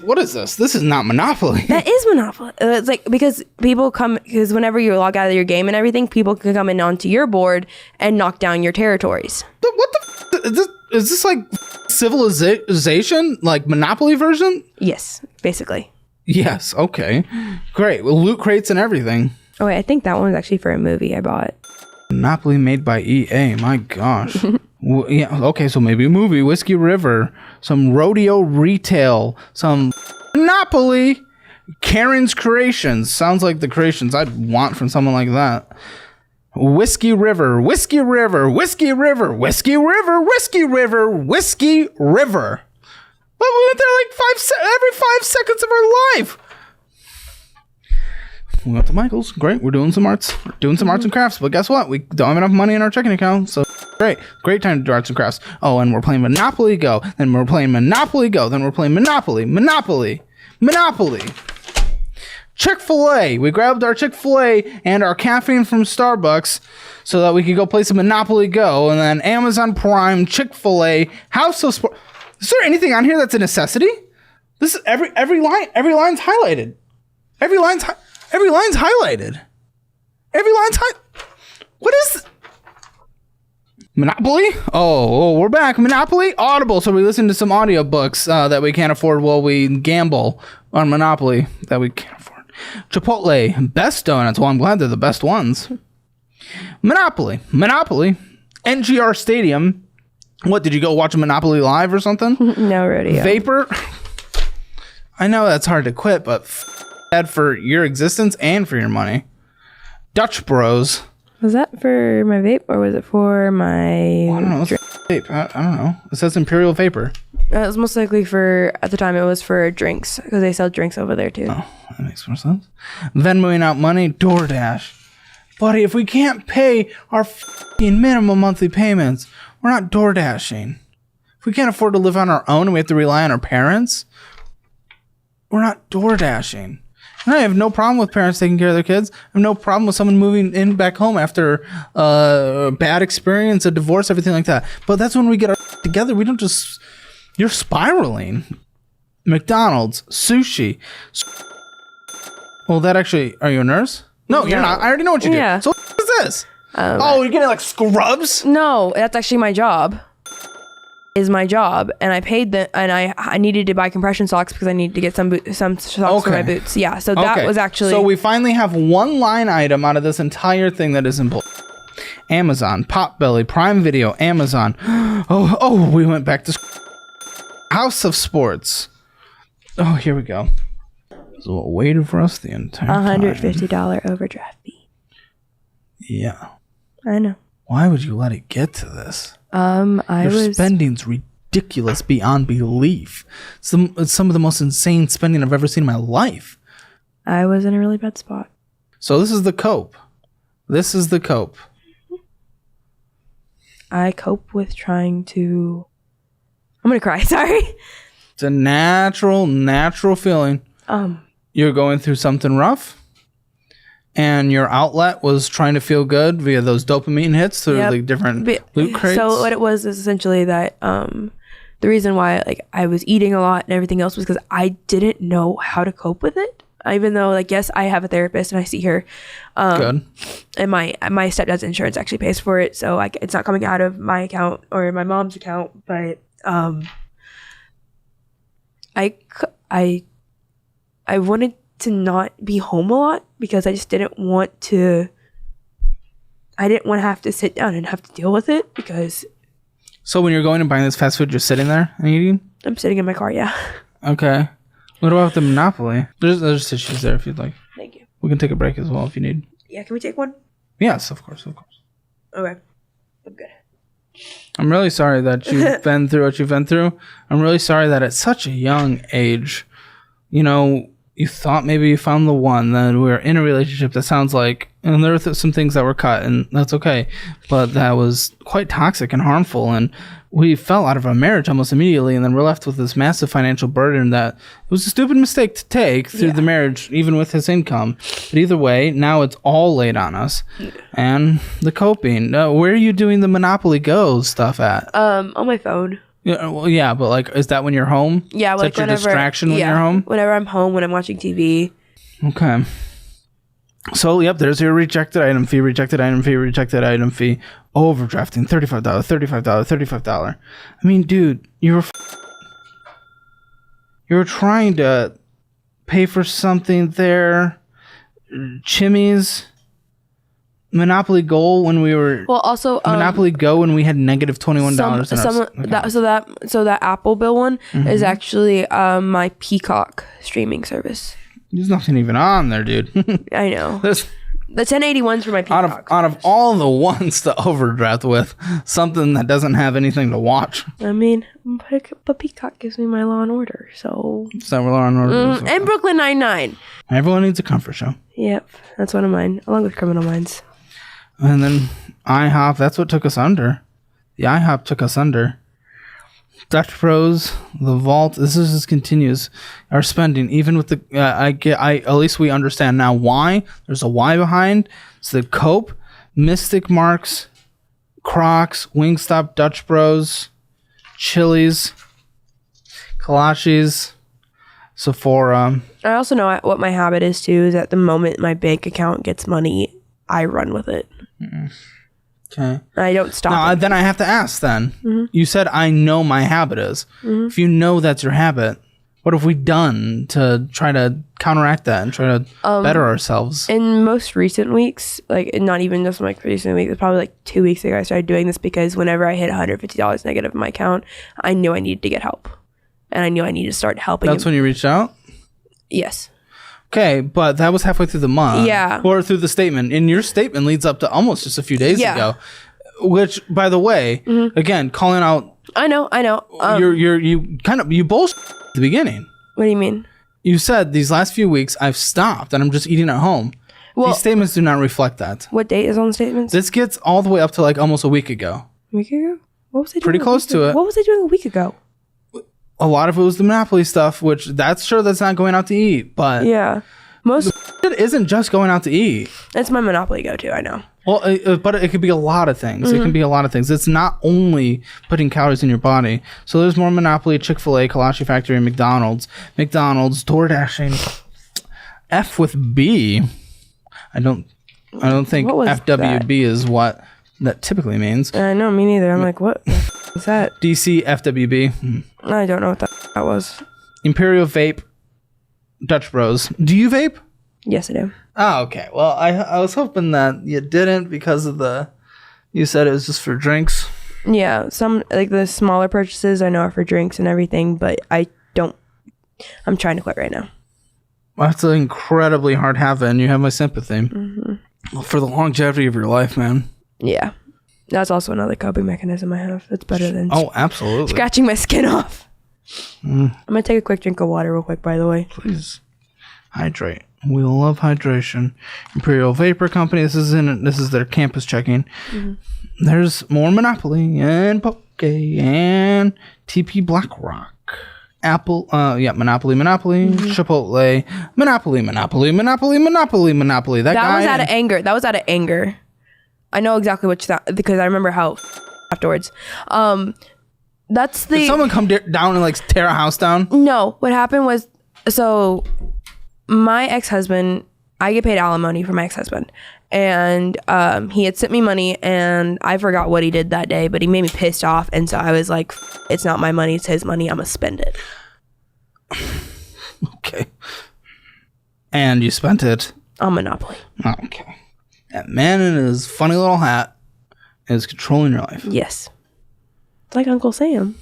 What is this? This is not Monopoly. that is Monopoly. It's like because whenever you log out of your game and everything, people can come in onto your board and knock down your territories. What the f- is this like Civilization? Like Monopoly version? Yes, basically. Yes, okay. Great. Well, loot crates and everything. Oh wait, I think that one was actually for a movie I bought. Monopoly made by EA. My gosh. Yeah, okay, so maybe a movie. Whiskey River. Some Rodeo Retail. Some Monopoly. Karen's Creations. Sounds like the creations I'd want from someone like that. Whiskey River. Whiskey River. Whiskey River. Whiskey River. Whiskey River. Whiskey River. But we went there like every 5 seconds of our life. We went to Michael's. Great. We're doing some arts. We're doing some arts and crafts. But guess what? We don't have enough money in our checking account. So great. Great time to do arts and crafts. Oh, and we're playing Monopoly Go. Then we're playing Monopoly Go. Then we're playing Monopoly. Monopoly. Chick-fil-A. We grabbed our Chick-fil-A and our caffeine from Starbucks so that we could go play some Monopoly Go. And then Amazon Prime, Chick-fil-A, House of Sport. Is there anything on here that's a necessity? This is every line's highlighted. Every line's highlighted. What is this? Monopoly? Oh, we're back. Monopoly? Audible. So we listen to some audiobooks that we can't afford while we gamble on Monopoly that we can't afford. Chipotle. Best donuts. Well, I'm glad they're the best ones. Monopoly. NGR Stadium. What, did you go watch a Monopoly live or something? No rodeo. Vapor. I know that's hard to quit, but bad for your existence and for your money. Dutch Bros. Was that for my vape or was it for my... I don't know. It's vape. I don't know. It says Imperial Vapor. It was most likely for, at the time, it was for drinks because they sell drinks over there too. Oh, that makes more sense. Venmoing out money. DoorDash. Buddy, if we can't pay our f***ing minimum monthly payments, we're not DoorDashing. If we can't afford to live on our own and we have to rely on our parents, we're not DoorDashing. And I have no problem with parents taking care of their kids. I have no problem with someone moving in back home after a bad experience, a divorce, everything like that. But that's when we get our together. We don't just... You're spiraling. McDonald's, sushi. Well, that actually... Are you a nurse? No, you're not. I already know what you do. Yeah. So what is this? You're getting like scrubs? No, that's actually my job. Is my job, and I paid I needed to buy compression socks because I needed to get some socks for my boots. Yeah, so that was actually. So we finally have one line item out of this entire thing that isn't bull. Amazon, Potbelly, Prime Video, Amazon. We went back to House of Sports. Oh, here we go. So what waited for us the entire time. $150 overdraft fee. Yeah. I know. Why would you let it get to this? Your spending's ridiculous beyond belief. It's some of the most insane spending I've ever seen in my life. I was in a really bad spot. So this is the cope. I cope with trying to... I'm gonna cry, sorry. It's a natural feeling. You're going through something rough, and your outlet was trying to feel good via those dopamine hits through the different loot crates. So what it was is essentially that the reason why I was eating a lot and everything else was because I didn't know how to cope with it. Even though yes, I have a therapist and I see her. Good. And my stepdad's insurance actually pays for it, so it's not coming out of my account or my mom's account. But I wanted to not be home a lot because I just didn't want to. I didn't want to have to sit down and have to deal with it because So when you're going and buying this fast food, you're sitting there and eating? I'm sitting in my car, yeah. Okay. What about the Monopoly? There's tissues there if you'd like. Thank you. We can take a break as well if you need. Yeah, can we take one? Yes, of course. Okay. I'm good. I'm really sorry that you've been through what you've been through. I'm really sorry that at such a young age, you know, you thought maybe you found the one, that we were in a relationship that sounds like, and there were some things that were cut, and that's okay, but that was quite toxic and harmful, and we fell out of our marriage almost immediately, and then we're left with this massive financial burden that it was a stupid mistake to take through the marriage, even with his income. But either way, now it's all laid on us. And the coping. Where are you doing the Monopoly Go stuff at? On my phone. Yeah, well, yeah, but like, is that when you're home? Yeah, is like that your whenever, distraction when you're home? Whenever I'm home, when I'm watching TV. Okay. So, yep, there's your rejected item fee, rejected item fee, rejected item fee. Overdrafting, $35. I mean, dude, you were trying to pay for something there. Chimmy's. Monopoly Go when we were Monopoly Go when we had negative $21 so that Apple bill one is actually my Peacock streaming service. There's nothing even on there, dude. I know. There's, the 1081's for my Peacock. out of all the ones to overdraft with, something that doesn't have anything to watch. I mean, but Peacock gives me my Law and Order, so. So Law and Order. And Brooklyn Nine-Nine. Everyone needs a comfort show. Yep, that's one of mine, along with Criminal Minds. And then IHOP, that's what took us under. The IHOP took us under. Dutch Bros, the vault, this just continues. Our spending, even with the, at least we understand now why. There's a why behind. It's the Cope, Mystic Marks, Crocs, Wingstop, Dutch Bros, Chili's, Kalashis, Sephora. I also know what my habit is too, is at the moment my bank account gets money, I run with it. Okay. I don't stop. Now, then I have to ask then. You said I know my habit is. If you know that's your habit, what have we done to try to counteract that and try to better ourselves? In most recent weeks, like not even just like recent weeks, it's probably like 2 weeks ago I started doing this because whenever I hit $150 negative in my account, I knew I needed to get help. And I knew I needed to start helping. That's when you reached out? Yes. Okay, but that was halfway through the month. Yeah. Or through the statement. And your statement leads up to almost just a few days ago. Which, by the way, again, calling out. I know. You bullshit at the beginning. What do you mean? You said these last few weeks I've stopped and I'm just eating at home. Well, these statements do not reflect that. What date is on the statements? This gets all the way up to like almost a week ago. A week ago? What was I doing? Pretty close to it. What was I doing a week ago? A lot of it was the Monopoly stuff, which that's not going out to eat, but yeah, most it isn't just going out to eat. That's my Monopoly go-to. I know. Well, but it could be a lot of things. It can be a lot of things. It's not only putting calories in your body. So there's more Monopoly, Chick-fil-A, Kalashi Factory, and McDonald's, door dashing. F with B. I don't think FWB is what that typically means. I know, me neither. I'm like, what is that? DC FWB. I don't know what that was. Imperial Vape, Dutch Bros. Do you vape? Yes, I do. Oh, okay. Well, I was hoping that you didn't because of you said it was just for drinks. Yeah, some like the smaller purchases I know are for drinks and everything, but I'm trying to quit right now. Well, that's an incredibly hard habit, and you have my sympathy for the longevity of your life, man. Yeah. That's also another coping mechanism I have. It's better than absolutely scratching my skin off. I'm going to take a quick drink of water real quick, by the way. Please hydrate. We love hydration. Imperial Vapor Company. This is their campus checking. There's more Monopoly and Poke and TP BlackRock. Apple, Monopoly, Chipotle, Monopoly. That guy was out of anger. That was out of anger. I know exactly because I remember how afterwards. That's the. Did someone come down and like tear a house down? No, what happened was, so my ex-husband, I get paid alimony for my ex-husband, and he had sent me money, and I forgot what he did that day, but he made me pissed off, and so I was like, it's not my money, it's his money, I'm gonna spend it. Okay. And you spent it on Monopoly. Okay. That man in his funny little hat is controlling your life. Yes. Like Uncle Sam.